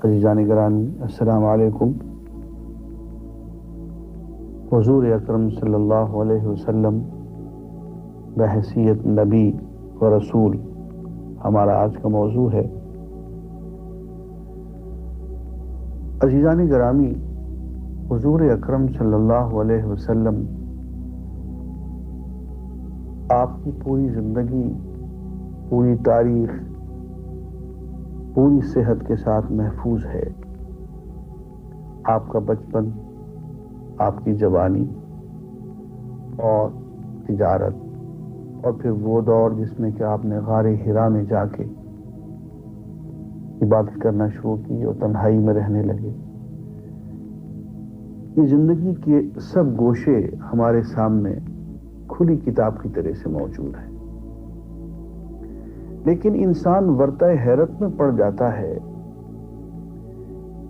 عزیزان گرامی، السلام علیکم۔ حضور اکرم صلی اللہ علیہ وسلم بحیثیت نبی و رسول ہمارا آج کا موضوع ہے۔ عزیزان گرامی، حضور اکرم صلی اللہ علیہ وسلم آپ کی پوری زندگی، پوری تاریخ، پوری صحت کے ساتھ محفوظ ہے۔ آپ کا بچپن، آپ کی جوانی اور تجارت، اور پھر وہ دور جس میں کہ آپ نے غار حرا میں جا کے عبادت کرنا شروع کی اور تنہائی میں رہنے لگے۔ یہ زندگی کے سب گوشے ہمارے سامنے کھلی کتاب کی طرح سے موجود ہیں، لیکن انسان ورطہ حیرت میں پڑ جاتا ہے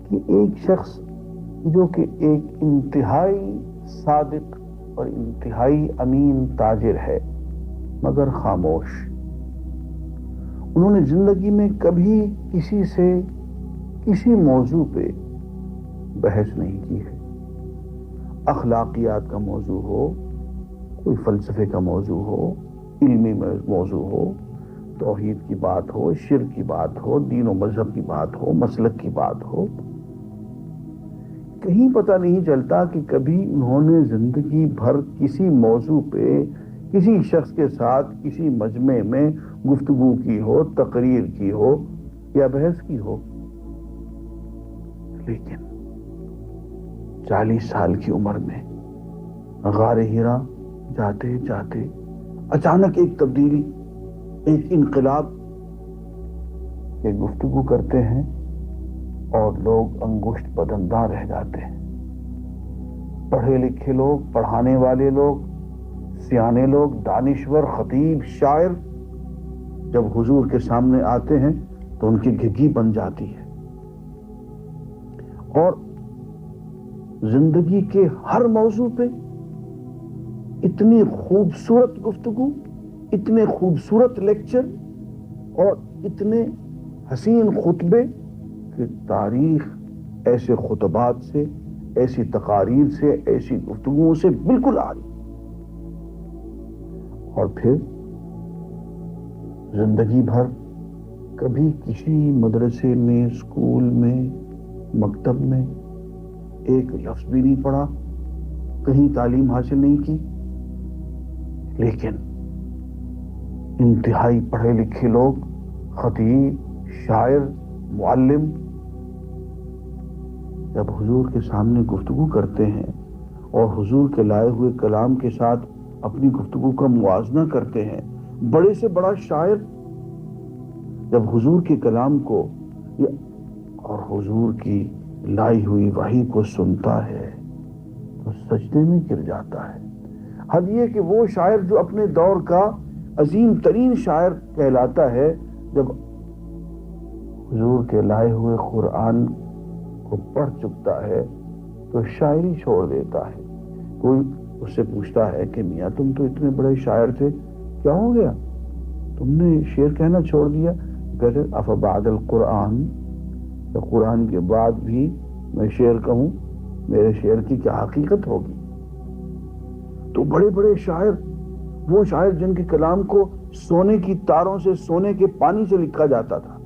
کہ ایک شخص جو کہ ایک انتہائی صادق اور انتہائی امین تاجر ہے مگر خاموش، انہوں نے زندگی میں کبھی کسی سے کسی موضوع پہ بحث نہیں کی ہے۔ اخلاقیات کا موضوع ہو، کوئی فلسفے کا موضوع ہو، علمی موضوع ہو، توحید کی بات ہو، شرک کی بات ہو، دین و مذہب کی بات ہو، مسلک کی بات ہو، کہیں پتہ نہیں چلتا کہ کبھی انہوں نے زندگی بھر کسی موضوع پہ کسی شخص کے ساتھ کسی مجمع میں گفتگو کی ہو، تقریر کی ہو یا بحث کی ہو۔ لیکن 40 سال کی عمر میں غار حرا جاتے جاتے اچانک ایک تبدیلی، ایک انقلاب، کہ گفتگو کرتے ہیں اور لوگ انگشت بدنداں رہ جاتے ہیں۔ پڑھے لکھے لوگ، پڑھانے والے لوگ، سیانے لوگ، دانشور، خطیب، شاعر جب حضور کے سامنے آتے ہیں تو ان کی گھگی بن جاتی ہے، اور زندگی کے ہر موضوع پہ اتنی خوبصورت گفتگو، اتنے خوبصورت لیکچر اور اتنے حسین خطبے کہ تاریخ ایسے خطبات سے، ایسی تقاریر سے، ایسی گفتگوؤں سے بالکل آ رہی۔ اور پھر زندگی بھر کبھی کسی مدرسے میں، اسکول میں، مکتب میں ایک لفظ بھی نہیں پڑھا، کہیں تعلیم حاصل نہیں کی، لیکن انتہائی پڑھے لکھے لوگ، خطیب، شاعر، معلم جب حضور کے سامنے گفتگو کرتے ہیں اور حضور کے لائے ہوئے کلام کے ساتھ اپنی گفتگو کا موازنہ کرتے ہیں، بڑے سے بڑا شاعر جب حضور کے کلام کو اور حضور کی لائی ہوئی وحی کو سنتا ہے تو سجدے میں گر جاتا ہے۔ حد یہ کہ وہ شاعر جو اپنے دور کا عظیم ترین شاعر کہلاتا ہے، جب حضور کے لائے ہوئے قرآن کو پڑھ چکتا ہے تو شاعری چھوڑ دیتا ہے۔ کوئی اس سے پوچھتا ہے کہ میاں تم تو اتنے بڑے شاعر تھے، کیا ہو گیا، تم نے شعر کہنا چھوڑ دیا؟ کہتے افبعد القرآن، تو قرآن کے بعد بھی میں شعر کہوں، میرے شعر کی کیا حقیقت ہوگی؟ تو بڑے بڑے شاعر، وہ شاعر جن کے کلام کو سونے کی تاروں سے، سونے کے پانی سے لکھا جاتا تھا،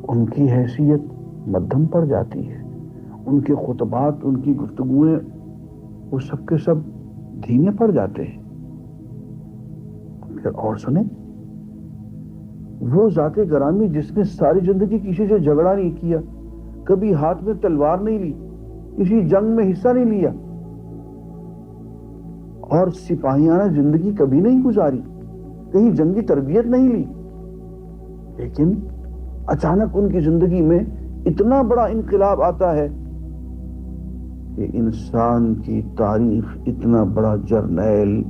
ان کی حیثیت مدھم پڑ جاتی ہے، ان کے خطبات، ان کی گفتگویں، وہ سب کے سب دھیمے پڑ جاتے ہیں۔ پھر اور سنیں، وہ ذات گرامی جس نے ساری زندگی کسی سے جھگڑا نہیں کیا، کبھی ہاتھ میں تلوار نہیں لی، کسی جنگ میں حصہ نہیں لیا، اور سپاہیانہ زندگی کبھی نہیں گزاری، کہیں جنگی تربیت نہیں لی، لیکن اچانک ان کی زندگی میں اتنا بڑا انقلاب آتا ہے کہ انسان کی تاریخ اتنا بڑا جرنیل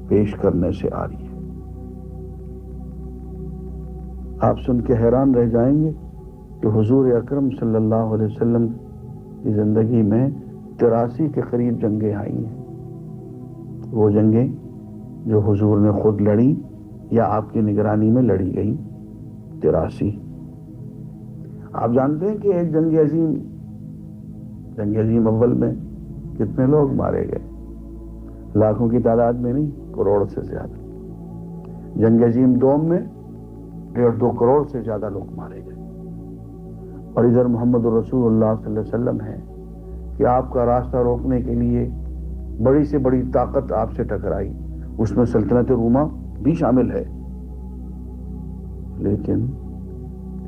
پیش کرنے سے آ رہی ہے۔ آپ سن کے حیران رہ جائیں گے کہ حضور اکرم صلی اللہ علیہ وسلم کی زندگی میں 83 کے قریب جنگیں آئی ہیں۔ وہ جنگیں جو حضور نے خود لڑی یا آپ کی نگرانی میں لڑی گئیں 83۔ آپ جانتے ہیں کہ ایک جنگ عظیم اول میں کتنے لوگ مارے گئے؟ لاکھوں کی تعداد میں نہیں، کروڑ سے زیادہ۔ جنگ عظیم دوم میں 1.5-2 کروڑ سے زیادہ لوگ مارے گئے۔ اور ادھر محمد رسول اللہ صلی اللہ علیہ وسلم ہے کہ آپ کا راستہ روکنے کے لیے بڑی سے بڑی طاقت آپ سے ٹکرائی، اس میں سلطنت روما بھی شامل ہے، لیکن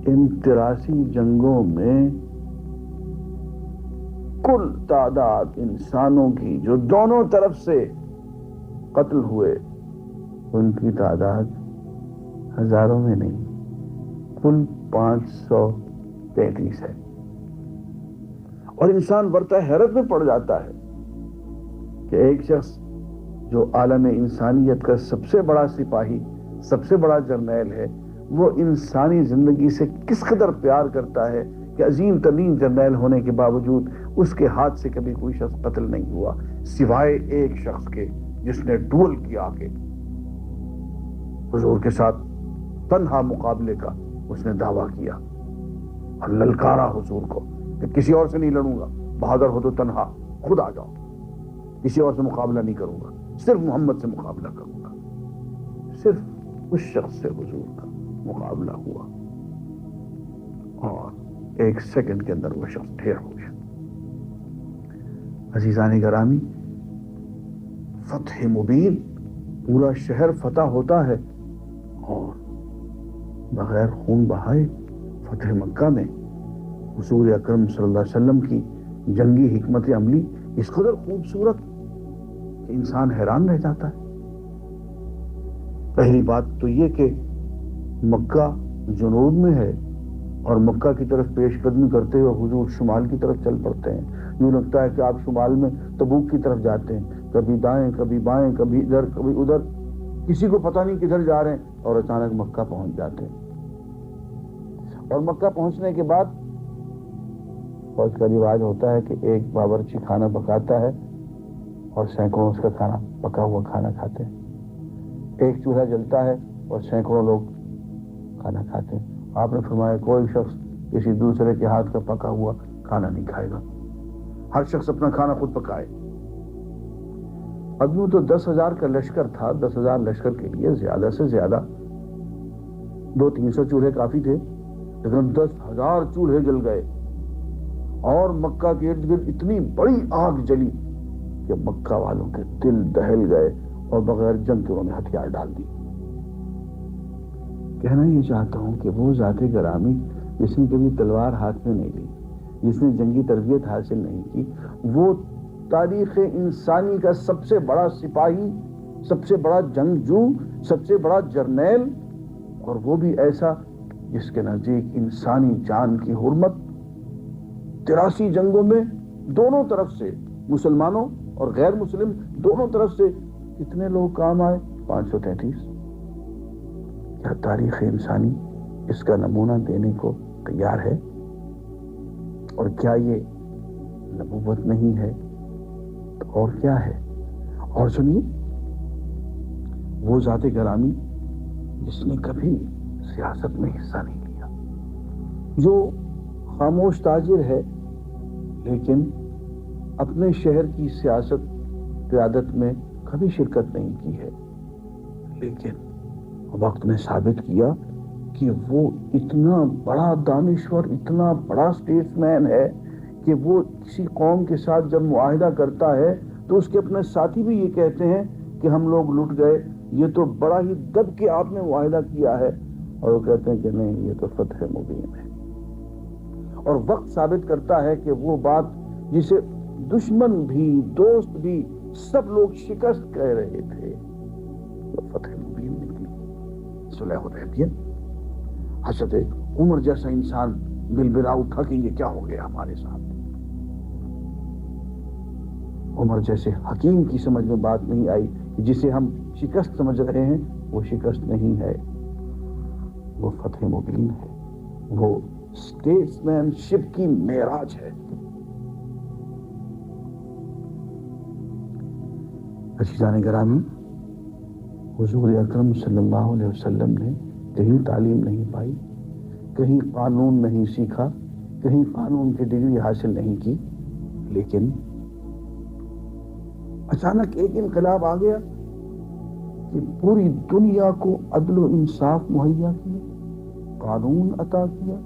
ان 83 جنگوں میں کل تعداد انسانوں کی جو دونوں طرف سے قتل ہوئے، ان کی تعداد ہزاروں میں نہیں، کل 533 ہے۔ اور انسان ورطہ حیرت میں پڑ جاتا ہے کہ ایک شخص جو عالم انسانیت کا سب سے بڑا سپاہی، سب سے بڑا جرنیل ہے، وہ انسانی زندگی سے کس قدر پیار کرتا ہے کہ عظیم ترین جرنیل ہونے کے باوجود اس کے ہاتھ سے کبھی کوئی شخص قتل نہیں ہوا، سوائے ایک شخص کے جس نے ڈول کیا کہ حضور کے ساتھ تنہا مقابلے کا اس نے دعویٰ کیا اور للکارا حضور کو کہ کسی اور سے نہیں لڑوں گا، بہادر ہو تو تنہا خود آ جاؤ، کسی اور سے مقابلہ نہیں کروں گا، صرف محمد سے مقابلہ کروں گا۔ صرف اس شخص سے حضور کا مقابلہ ہوا اور 1 سیکنڈ کے اندر وہ شخص ڈھیر ہو گیا۔ عزیزان گرامی، فتح مبین، پورا شہر فتح ہوتا ہے اور بغیر خون بہائے فتح مکہ میں حضور اکرم صلی اللہ علیہ وسلم کی جنگی حکمت عملی اس قدر خوبصورت کہ انسان حیران رہ جاتا ہے۔ پہلی بات تو یہ کہ مکہ جنوب میں ہے اور مکہ کی طرف پیش قدمی کرتے ہوئے حضور شمال کی طرف چل پڑتے ہیں۔ یوں لگتا ہے کہ آپ شمال میں تبوک کی طرف جاتے ہیں، کبھی دائیں کبھی بائیں، کبھی ادھر کبھی ادھر، کسی کو پتہ نہیں کدھر جا رہے ہیں، اور اچانک مکہ پہنچ جاتے ہیں۔ اور مکہ پہنچنے کے بعد فوج کا رواج ہوتا ہے کہ ایک باورچی کھانا پکاتا ہے اور سینکڑوں اس کا کھانا پکا ہوا کھانا کھاتے ہیں۔ ایک چولہا جلتا ہے اور سینکڑوں لوگ کھانا کھاتے ہیں۔ آپ نے فرمایا کوئی شخص کسی دوسرے کے ہاتھ کا پکا ہوا کھانا نہیں کھائے گا، ہر شخص اپنا کھانا خود پکائے۔ اب یوں تو 10,000 کا لشکر تھا، 10,000 لشکر کے لیے زیادہ سے زیادہ 200-300 چولہے کافی تھے، لیکن 10,000 چولہے جل گئے اور مکہ کے ارد گرد اتنی بڑی آگ جلی کہ مکہ والوں کے دل دہل گئے اور بغیر جنگ کے انہوں نے ہتھیار ڈال دی۔ کہنا یہ چاہتا ہوں کہ وہ ذات گرامی جس نے کبھی تلوار ہاتھ میں نہیں لی، جس نے جنگی تربیت حاصل نہیں کی، وہ تاریخ انسانی کا سب سے بڑا سپاہی، سب سے بڑا جنگجو، سب سے بڑا جرنیل، اور وہ بھی ایسا جس کے نزدیک انسانی جان کی حرمت 83 جنگوں میں دونوں طرف سے، مسلمانوں اور غیر مسلم دونوں طرف سے کتنے لوگ کام آئے؟ 533۔ کیا تاریخ انسانی اس کا نمونہ دینے کو تیار ہے؟ اور کیا یہ نبوت نہیں ہے تو اور کیا ہے؟ اور سنیے، وہ ذات گرامی جس نے کبھی سیاست میں حصہ نہیں لیا، جو خاموش تاجر ہے لیکن اپنے شہر کی سیاست قیادت میں کبھی شرکت نہیں کی ہے، لیکن وقت نے ثابت کیا کہ وہ اتنا بڑا دانشور، اتنا بڑا اسٹیٹس مین ہے کہ وہ کسی قوم کے ساتھ جب معاہدہ کرتا ہے تو اس کے اپنے ساتھی بھی یہ کہتے ہیں کہ ہم لوگ لٹ گئے، یہ تو بڑا ہی دب کے آپ نے معاہدہ کیا ہے، اور وہ کہتے ہیں کہ نہیں، یہ تو فتح مبین ہے۔ اور وقت ثابت کرتا ہے کہ وہ بات جسے دشمن بھی دوست بھی سب لوگ شکست کہہ رہے تھے، وہ فتح مبین نکلی۔ صلح حدیبیہ، حضرت عمر جیسا انسان بلبلا اٹھا کہ یہ کیا ہو گیا ہمارے ساتھ۔ عمر جیسے حکیم کی سمجھ میں بات نہیں آئی کہ جسے ہم شکست سمجھ رہے ہیں وہ شکست نہیں ہے، وہ فتح مبین ہے، وہ اسٹیٹس مین شپ کی معراج ہے۔ عزیزان گرامی، حضور اکرم صلی اللہ علیہ وسلم نے کہیں تعلیم نہیں پائی، کہیں قانون نہیں سیکھا، کہیں قانون کی ڈگری حاصل نہیں کی، لیکن اچانک ایک انقلاب آ گیا کہ پوری دنیا کو عدل و انصاف مہیا کیا، قانون عطا کیا،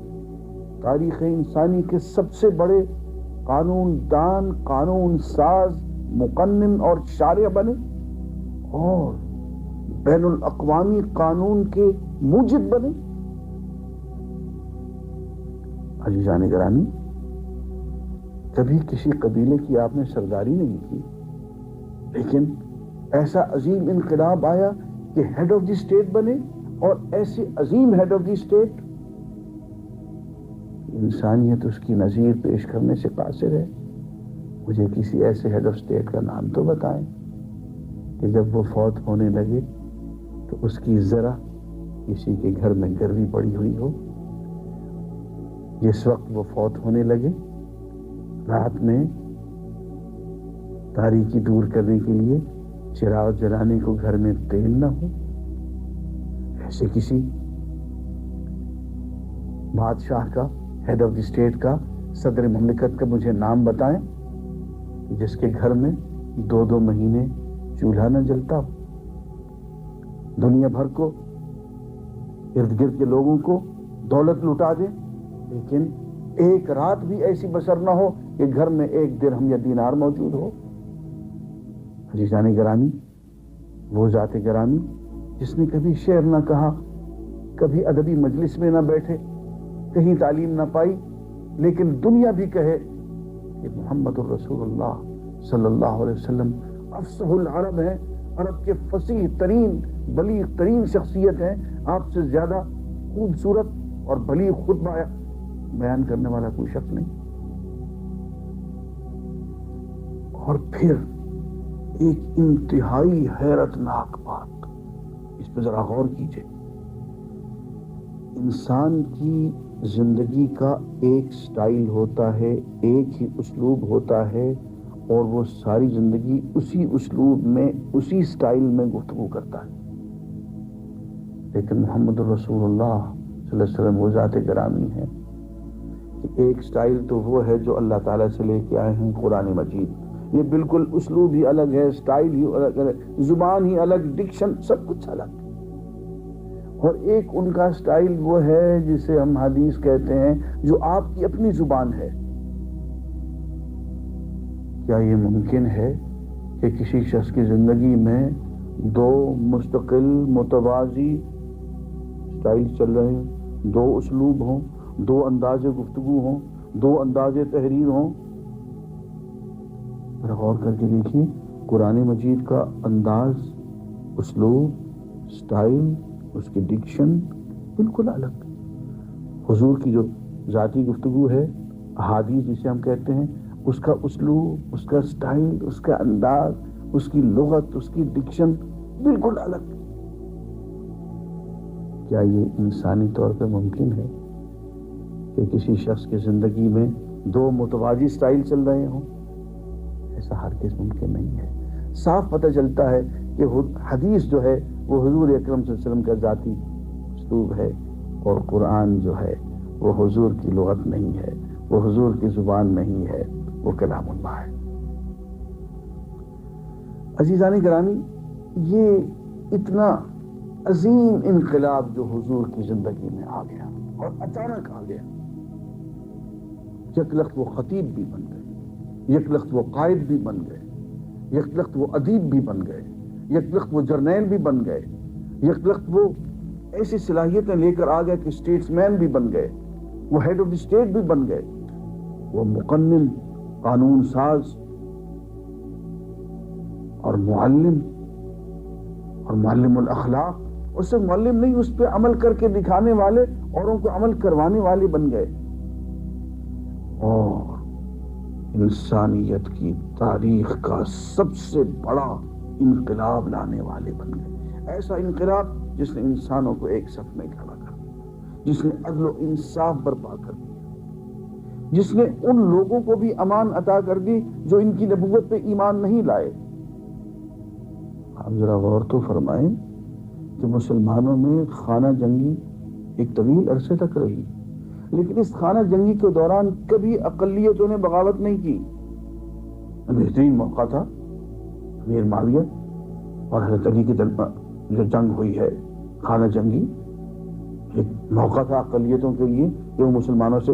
تاریخ انسانی کے سب سے بڑے قانون دان، قانون ساز، مقنن اور شارع بنے، اور بین الاقوامی قانون کے موجد بنے۔ عزیزان گرامی، کبھی کسی قبیلے کی آپ نے سرداری نہیں کی، لیکن ایسا عظیم انقلاب آیا کہ ہیڈ آف دی اسٹیٹ بنے، اور ایسے عظیم ہیڈ آف دی اسٹیٹ انسانیت اس کی نظیر پیش کرنے سے قاصر ہے۔ مجھے کسی ایسے ہیڈ آف اسٹیٹ کا نام تو بتائیں کہ جب وہ فوت ہونے لگے تو اس کی ذرا کسی کے گھر میں گروی پڑی ہوئی ہو۔ جس وقت وہ فوت ہونے لگے، رات میں تاریکی دور کرنے کے لیے چراغ جلانے کو گھر میں تیل نہ ہو۔ ایسے کسی بادشاہ کا، ہیڈ آف دی اسٹیٹ کا، صدر مملکت کا مجھے نام بتائیں جس کے گھر میں 2 مہینے چولہا نہ جلتا ہو۔ دنیا بھر کو، ارد گرد کے لوگوں کو دولت لٹا دے، لیکن ایک رات بھی ایسی بسر نہ ہو کہ گھر میں 1 درہم یا دینار موجود ہو۔ عزیزان گرامی، وہ ذات گرامی جس نے کبھی شعر نہ کہا، کبھی ادبی مجلس میں نہ بیٹھے، کہیں تعلیم نہ پائی، لیکن دنیا بھی کہے کہ محمد الرسول اللہ صلی اللہ علیہ وسلم افصح العرب ہیں، عرب کے فصیح ترین، بلیغ ترین شخصیت ہیں، آپ سے زیادہ خوبصورت اور بلیغ خطبہ بیان کرنے والا کوئی شخص نہیں۔ اور پھر ایک انتہائی حیرت ناک بات، اس پہ ذرا غور کیجئے۔ انسان کی زندگی کا ایک سٹائل ہوتا ہے، ایک ہی اسلوب ہوتا ہے، اور وہ ساری زندگی اسی اسلوب میں، اسی سٹائل میں گفتگو کرتا ہے۔ لیکن محمد الرسول اللہ صلی اللہ علیہ وسلم وہ ذات گرامی ہے کہ ایک سٹائل تو وہ ہے جو اللہ تعالیٰ سے لے کے آئے ہیں، قرآن مجید۔ یہ بالکل اسلوب ہی الگ ہے، سٹائل ہی الگ ہے، زبان ہی الگ، ڈکشن سب کچھ الگ۔ اور ایک ان کا سٹائل وہ ہے جسے ہم حدیث کہتے ہیں، جو آپ کی اپنی زبان ہے۔ کیا یہ ممکن ہے کہ کسی شخص کی زندگی میں 2 مستقل متوازی سٹائل چل رہے ہیں، 2 اسلوب ہوں، 2 انداز گفتگو ہوں، 2 انداز تحریر ہوں؟ ذرا غور کر کے دیکھیے، قرآن مجید کا انداز، اسلوب، سٹائل، اس کی ڈکشن بالکل الگ۔ حضور کی جو ذاتی گفتگو ہے، احادیث جسے ہم کہتے ہیں، اس کا اسلوب، اس کا سٹائل، اس کا انداز، اس کی لغت، اس کی ڈکشن بالکل الگ۔ کیا یہ انسانی طور پہ ممکن ہے کہ کسی شخص کی زندگی میں 2 متوازی سٹائل چل رہے ہوں؟ ایسا ہرگز ممکن نہیں ہے۔ صاف پتہ چلتا ہے کہ حدیث جو ہے وہ حضور اکرم صلی اللہ علیہ وسلم کا ذاتی اسلوب ہے، اور قرآن جو ہے وہ حضور کی لغت نہیں ہے، وہ حضور کی زبان نہیں ہے، وہ کلام اللہ ہے۔ عزیزان گرامی، یہ اتنا عظیم انقلاب جو حضور کی زندگی میں آ گیا اور اچانک آ گیا، یک لخت وہ خطیب بھی بن گئے، یک لخت وہ قائد بھی بن گئے، یک لخت وہ ادیب بھی بن گئے، یک لخت وہ جرنیل بھی بن گئے، یک لخت وہ ایسی صلاحیتیں لے کر آ گئے کہ اسٹیٹس مین بھی بن گئے، وہ ہیڈ آف دی اسٹیٹ بھی بن گئے، وہ مقنن، قانون ساز اور معلم الاخلاق، اور صرف معلم نہیں، اس پہ عمل کر کے دکھانے والے، اوروں کو عمل کروانے والے بن گئے، اور انسانیت کی تاریخ کا سب سے بڑا انقلاب لانے والے بن گئے۔ ایسا انقلاب جس نے انسانوں کو ایک صف میں کھڑا کر دیا، جس نے عدل و انصاف برپا کر دیا، جس نے ان لوگوں کو بھی امان عطا کر دی جو ان کی نبوت پہ ایمان نہیں لائے۔ آپ ذرا غور تو فرمائیں کہ مسلمانوں میں خانہ جنگی ایک طویل عرصے تک رہی، لیکن اس خانہ جنگی کے دوران کبھی اقلیتوں نے بغاوت نہیں کی. بہترین موقع تھا امیر معاویہ اور حضرت علی کی جو جنگ ہوئی ہے خانہ جنگی، ایک موقع تھا اقلیتوں کے لیے کہ وہ مسلمانوں سے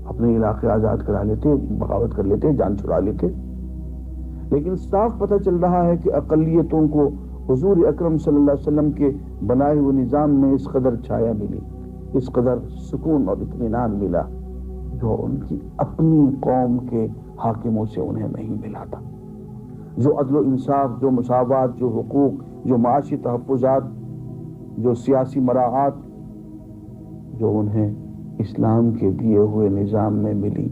اپنے علاقے آزاد کرا لیتے، بغاوت کر لیتے، جان چھڑا لیتے. لیکن صاف پتہ چل رہا ہے کہ اقلیتوں کو حضور اکرم صلی اللہ علیہ وسلم کے بنائے ہوئے نظام میں اس قدر چھایا ملی، اس قدر سکون اور اطمینان ملا جو ان کی اپنی قوم کے حاکموں سے انہیں نہیں ملا تھا. جو عدل و انصاف، جو مساوات، جو حقوق، جو معاشی تحفظات، جو سیاسی مراعات جو انہیں اسلام کے دیے ہوئے نظام میں ملی،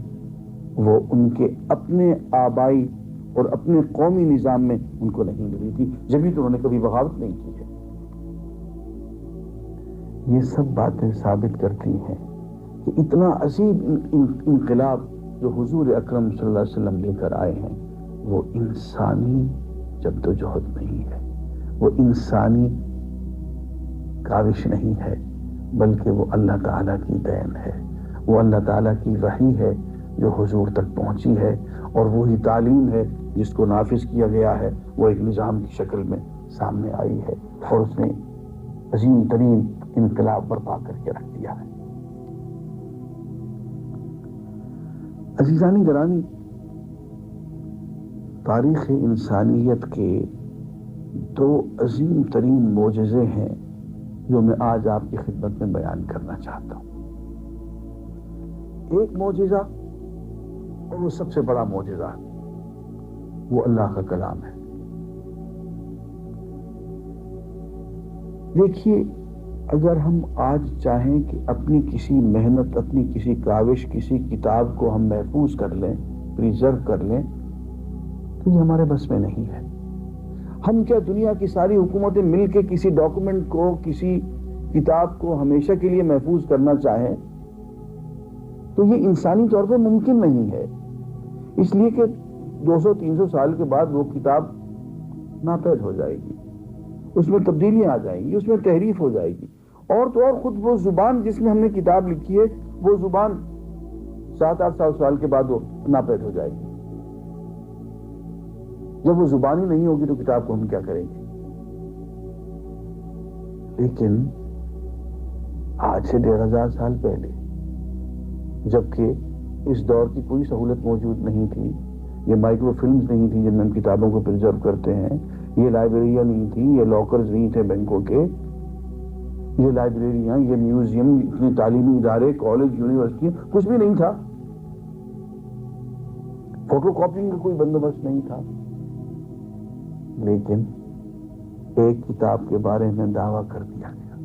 وہ ان کے اپنے آبائی اور اپنے قومی نظام میں ان کو نہیں ملی تھی. جبھی تو انہوں نے کبھی بغاوت نہیں کی ہے. یہ سب باتیں ثابت کرتی ہیں کہ اتنا عظیم انقلاب جو حضور اکرم صلی اللہ علیہ وسلم لے کر آئے ہیں وہ انسانی جدوجہد نہیں ہے، وہ انسانی کاوش نہیں ہے، بلکہ وہ اللہ تعالیٰ کی دین ہے. وہ اللہ تعالیٰ کی وحی ہے جو حضور تک پہنچی ہے، اور وہی تعلیم ہے جس کو نافذ کیا گیا ہے، وہ ایک نظام کی شکل میں سامنے آئی ہے اور اس نے عظیم ترین انقلاب برپا کر کے رکھ دیا ہے. عزیزانی گرامی، تاریخ انسانیت کے دو عظیم ترین معجزے ہیں جو میں آج آپ کی خدمت میں بیان کرنا چاہتا ہوں. ایک معجزہ، اور وہ سب سے بڑا معجزہ، وہ اللہ کا کلام ہے. دیکھیے، اگر ہم آج چاہیں کہ اپنی کسی محنت، اپنی کسی کاوش، کسی کتاب کو ہم محفوظ کر لیں، پریزرو کر لیں، تو یہ ہمارے بس میں نہیں ہے. ہم کیا دنیا کی ساری حکومتیں مل کے کسی ڈاکومنٹ کو، کسی کتاب کو ہمیشہ کے لیے محفوظ کرنا چاہیں تو یہ انسانی طور پر ممکن نہیں ہے. اس لیے کہ 200-300 سال کے بعد وہ کتاب ناپید ہو جائے گی، اس میں تبدیلیاں آ جائیں گی، اس میں تحریف ہو جائے گی، اور تو اور خود وہ زبان جس میں ہم نے کتاب لکھی ہے وہ زبان 700-800 سال کے بعد وہ ناپید ہو جائے گی. جب وہ زبان ہی نہیں ہوگی تو کتاب کو ہم کیا کریں گے؟ لیکن آج سے 1500 سال پہلے، جبکہ اس دور کی کوئی سہولت موجود نہیں تھی، یہ مائکرو فلمز نہیں تھی جن میں ہم کتابوں کو پرزرو کرتے ہیں، یہ لائبریریاں نہیں تھی، یہ لاکرز نہیں تھے بینکوں کے، یہ لائبریریاں، یہ میوزیم، اتنے تعلیمی ادارے، کالج، یونیورسٹی، کچھ بھی نہیں تھا. فوٹو کاپنگ کا کوئی بندوبست نہیں تھا. لیکن ایک کتاب کے بارے میں دعویٰ کر دیا گیا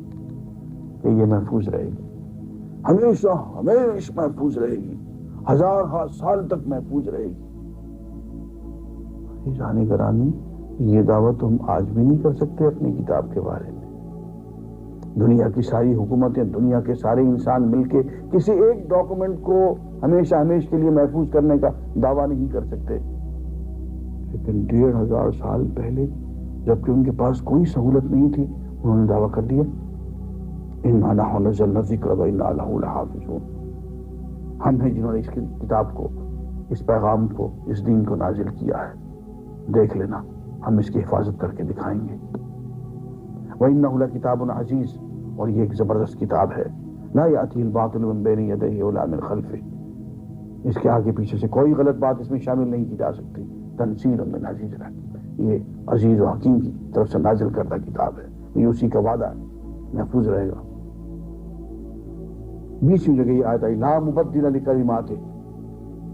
کہ یہ محفوظ رہے گی، ہمیشہ ہمیشہ محفوظ رہے گی، 1000 سال تک محفوظ رہے گی. جانے گرامی، یہ دعویٰ تو ہم آج بھی نہیں کر سکتے اپنی کتاب کے بارے میں. دنیا کی ساری حکومتیں، دنیا کے سارے انسان مل کے کسی ایک ڈاکومنٹ کو ہمیشہ ہمیشہ کے لیے محفوظ کرنے کا دعویٰ نہیں کر سکتے. لیکن 1500 سال پہلے، جبکہ ان کے پاس کوئی سہولت نہیں تھی، انہوں نے دعویٰ کر دیا، اِنَّا نَحْنُ نَزَّلْنَا الذِّکْرَ وَإِنَّا لَهُ لَحَافِظُونَ. ہم ہیں جنہوں نے اس کتاب کو، اس پیغام کو، اس دین کو نازل کیا ہے. دیکھ لینا، ہم اس کی حفاظت کر کے دکھائیں گے. وَإِنَّهُ لَكِتَابٌ عَزِیزٌ، اور یہ ایک زبردست کتاب ہے. لَا يَأْتِیهِ الْبَاطِلُ مِن بَیْنِ یَدَیْهِ وَلَا مِن خَلْفِهِ، اس کے آگے پیچھے سے کوئی غلط بات اس میں شامل نہیں کی جا سکتی. تنزیل من عزیز الحکیم، یہ عزیز و حکیم کی طرف سے نازل کردہ کتاب ہے. یہ اسی کا وعدہ ہے، محفوظ رہے گا. 20ویں جگہ یہ آیت آئی، لا مبدل لکلماتہ،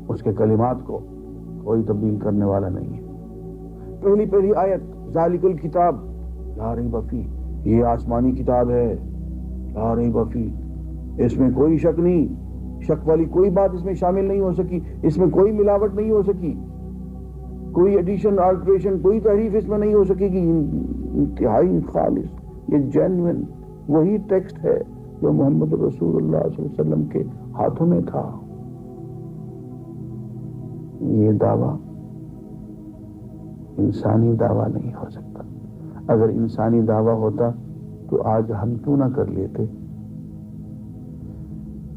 اس کے کلمات کو کوئی تبدیل کرنے والا نہیں ہے. پہلی آیت، ذالک الکتاب لا ریب فیہ، یہ آسمانی کتاب ہے، لا ریب فیہ، اس میں کوئی شک نہیں، شک والی کوئی بات اس میں شامل نہیں ہو سکی، اس میں کوئی ملاوٹ نہیں ہو سکی، کوئی ایڈیشن، آلٹریشن، کوئی تحریف اس میں نہیں ہو سکے گی. انتہائی خالص، یہ جینوئن وہی ٹیکسٹ ہے جو محمد رسول اللہ صلی اللہ علیہ وسلم کے ہاتھوں میں تھا. یہ دعویٰ انسانی دعویٰ نہیں ہو سکتا. اگر انسانی دعویٰ ہوتا تو آج ہم کیوں نہ کر لیتے.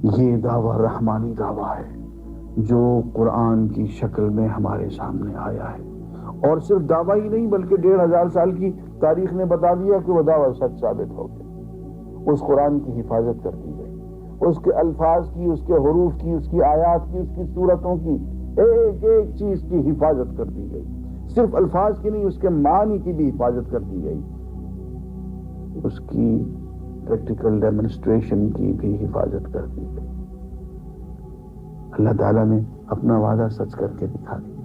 یہ دعویٰ رحمانی دعویٰ ہے جو قرآن کی شکل میں ہمارے سامنے آیا ہے، اور صرف دعویٰ ہی نہیں بلکہ 1500 سال کی تاریخ نے بتا دیا کہ وہ دعویٰ سچ ثابت ہو گیا۔ اس قرآن کی حفاظت کر دی گئی، اس کے الفاظ کی، اس کے حروف کی، اس کی آیات کی، اس کی صورتوں کی، ایک ایک چیز کی حفاظت کر دی گئی۔ صرف الفاظ کی نہیں، اس کے معنی کی بھی حفاظت کر دی گئی، اس کی پریکٹیکل ڈیمونسٹریشن کی بھی حفاظت کر دی گئی۔ اللہ تعالیٰ نے اپنا وعدہ سچ کر کے دکھا دیا،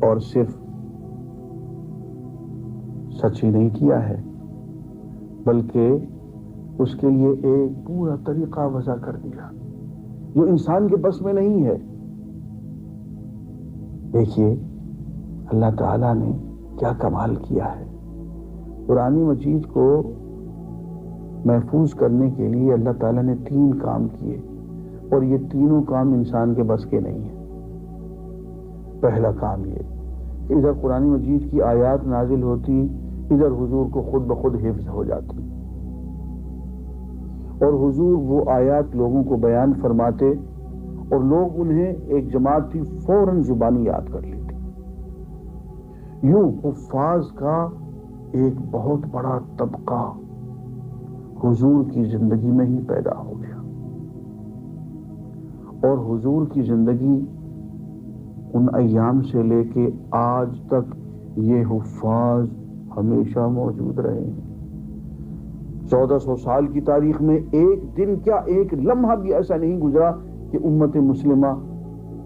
اور صرف سچ ہی نہیں کیا ہے بلکہ اس کے لیے ایک پورا طریقہ وضع کر دیا جو انسان کے بس میں نہیں ہے۔ دیکھیے اللہ تعالیٰ نے کیا کمال کیا ہے۔ قرآن مجید کو محفوظ کرنے کے لیے اللہ تعالیٰ نے 3 کام کیے، اور یہ تینوں کام انسان کے بس کے نہیں ہیں۔ پہلا کام یہ کہ ادھر قرآن مجید کی آیات نازل ہوتی، ادھر حضور کو خود بخود حفظ ہو جاتی، اور حضور وہ آیات لوگوں کو بیان فرماتے، اور لوگ انہیں ایک جماعت تھی فوراً زبانی یاد کر لیتی۔ یوں حفاظ کا ایک بہت بڑا طبقہ حضور کی زندگی میں ہی پیدا ہو گیا، اور حضور کی زندگی ان ایام سے لے کے آج تک یہ حفاظ ہمیشہ موجود رہے ہیں۔ 1400 سال کی تاریخ میں ایک دن کیا ایک لمحہ بھی ایسا نہیں گزرا کہ امت مسلمہ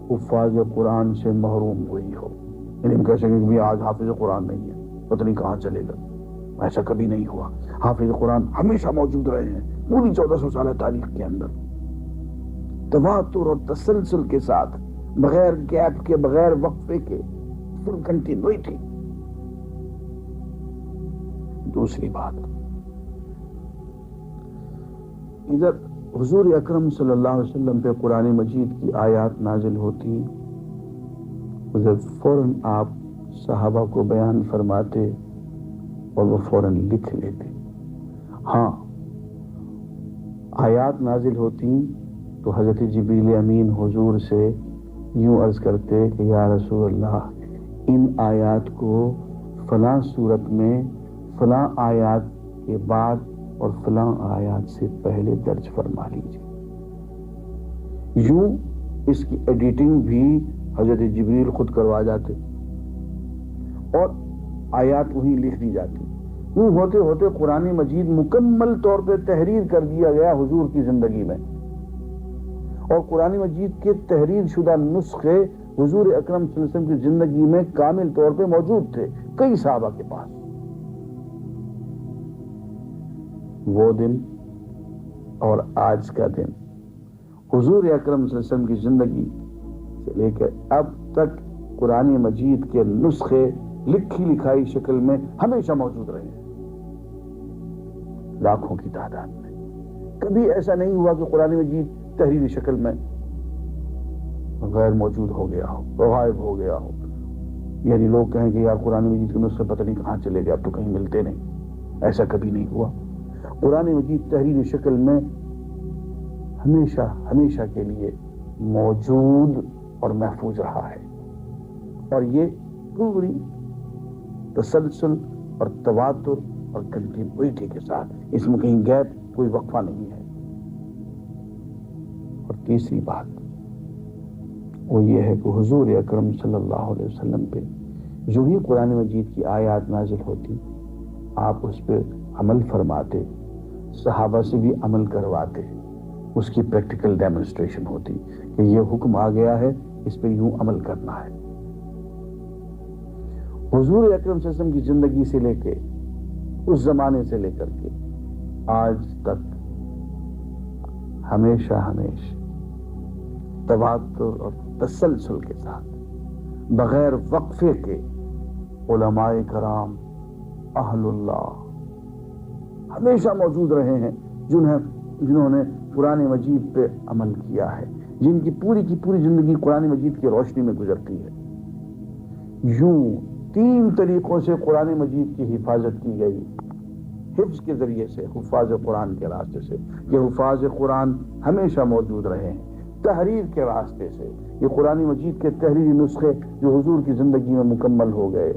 حفاظ قرآن سے محروم ہوئی ہو۔ یعنی ہم کہہ سکیں کہ آج حافظ قرآن نہیں ہے، پتہ نہیں کہاں چلے گا، ایسا کبھی نہیں ہوا۔ حافظ قرآن ہمیشہ موجود رہے ہیں پوری 1400 سالہ تاریخ کے اندر، تواتر اور تسلسل کے ساتھ، بغیر گیپ کے، بغیر وقفے کے، فل کنٹینیوٹی۔ دوسری بات، ادھر حضور اکرم صلی اللہ علیہ وسلم پہ قرآن مجید کی آیات نازل ہوتی، ادھر فوراً آپ صحابہ کو بیان فرماتے اور وہ فوراً لکھ لیتے۔ ہاں، آیات نازل ہوتی تو حضرت جبریل امین حضور سے یوں عرض کرتے کہ یا رسول اللہ، ان آیات کو فلاں صورت میں فلاں آیات کے بعد اور فلاں آیات سے پہلے درج فرما لیجیے۔ یوں اس کی ایڈیٹنگ بھی حضرت جبریل خود کروا جاتے اور آیات وہیں لکھ دی جاتی۔ یوں ہوتے ہوتے قرآن مجید مکمل طور پہ تحریر کر دیا گیا حضور کی زندگی میں، اور قرآن مجید کے تحریر شدہ نسخے حضور اکرم صلی اللہ علیہ وسلم کی زندگی میں کامل طور پہ موجود تھے کئی صحابہ کے پاس۔ وہ دن اور آج کا دن حضور اکرم صلی اللہ علیہ وسلم کی زندگی سے لے کر اب تک قرآن مجید کے نسخے لکھی لکھائی شکل میں ہمیشہ موجود رہے ہیں، لاکھوں کی تعداد میں۔ کبھی ایسا نہیں ہوا کہ قرآن مجید تحریری شکل میں غیر موجود ہو گیا ہو، غائب ہو گیا ہو، یعنی لوگ کہیں کہ یار قرآن مجید کے نسخے پتہ نہیں کہاں چلے گئے، اب تو کہیں ملتے نہیں۔ ایسا کبھی نہیں ہوا۔ قرآن مجید تحریری شکل میں ہمیشہ ہمیشہ کے لیے موجود اور محفوظ رہا ہے، اور یہ پوری تسلسل اور تواتر اور کنٹینیوٹی کے ساتھ، اس میں کہیں گیپ، کوئی وقفہ نہیں ہے۔ اور تیسری بات وہ یہ ہے کہ حضور اکرم صلی اللہ علیہ وسلم پہ جو ہی قرآن مجید کی آیات نازل ہوتی، آپ اس پہ عمل فرماتے، صحابہ سے بھی عمل کرواتے، اس کی پریکٹیکل ڈیمونسٹریشن ہوتی کہ یہ حکم آ گیا ہے، اس پہ یوں عمل کرنا ہے۔ حضور اکرم صلی اللہ علیہ وسلم کی زندگی سے لے کے اس زمانے سے لے کر کے آج تک ہمیشہ تواتر اور تسلسل کے ساتھ بغیر وقفے کے علماء کرام اہل اللہ ہمیشہ موجود رہے ہیں، جنہوں نے قرآن مجید پہ عمل کیا ہے، جن کی پوری زندگی قرآن مجید کی روشنی میں گزرتی ہے۔ یوں 3 طریقوں سے قرآن مجید کی حفاظت کی گئی۔ حفظ کے ذریعے سے، حفاظ قرآن کے راستے سے، یہ حفاظ قرآن ہمیشہ موجود رہے ہیں۔ تحریر کے راستے سے، یہ قرآن مجید کے تحریری نسخے جو حضور کی زندگی میں مکمل ہو گئے،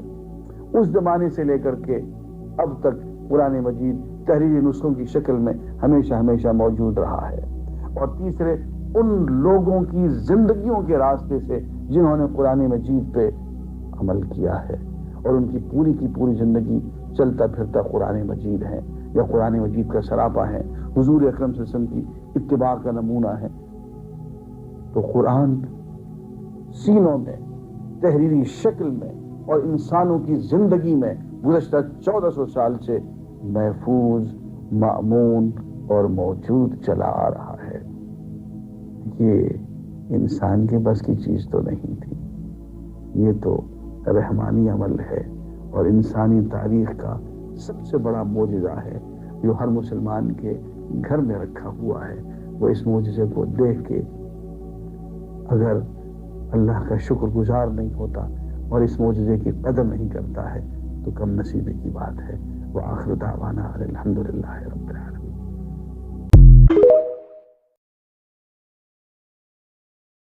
اس زمانے سے لے کر کے اب تک قرآن مجید تحریری نسخوں کی شکل میں ہمیشہ ہمیشہ موجود رہا ہے۔ اور تیسرے، ان لوگوں کی زندگیوں کے راستے سے جنہوں نے قرآن مجید پہ عمل کیا ہے اور ان کی پوری زندگی چلتا پھرتا قرآن مجید ہے یا قرآن مجید کا سراپا ہے، حضور اکرم صلی اللہ علیہ وسلم کی اتباع کا نمونہ ہے۔ تو قرآن سینوں میں، تحریری شکل میں اور انسانوں کی زندگی میں گزشتہ 1400 سال سے محفوظ، مأمون اور موجود چلا آ رہا ہے۔ یہ انسان کے بس کی چیز تو نہیں تھی، یہ تو رحمانی عمل ہے اور انسانی تاریخ کا سب سے بڑا معجزہ ہے جو ہر مسلمان کے گھر میں رکھا ہوا ہے۔ وہ اس معجزے کو دیکھ کے اگر اللہ کا شکر گزار نہیں ہوتا اور اس معجزے کی قدر نہیں کرتا ہے تو کم نصیبی کی بات ہے۔ وآخر دعوانا الحمدللہ رب العالمین۔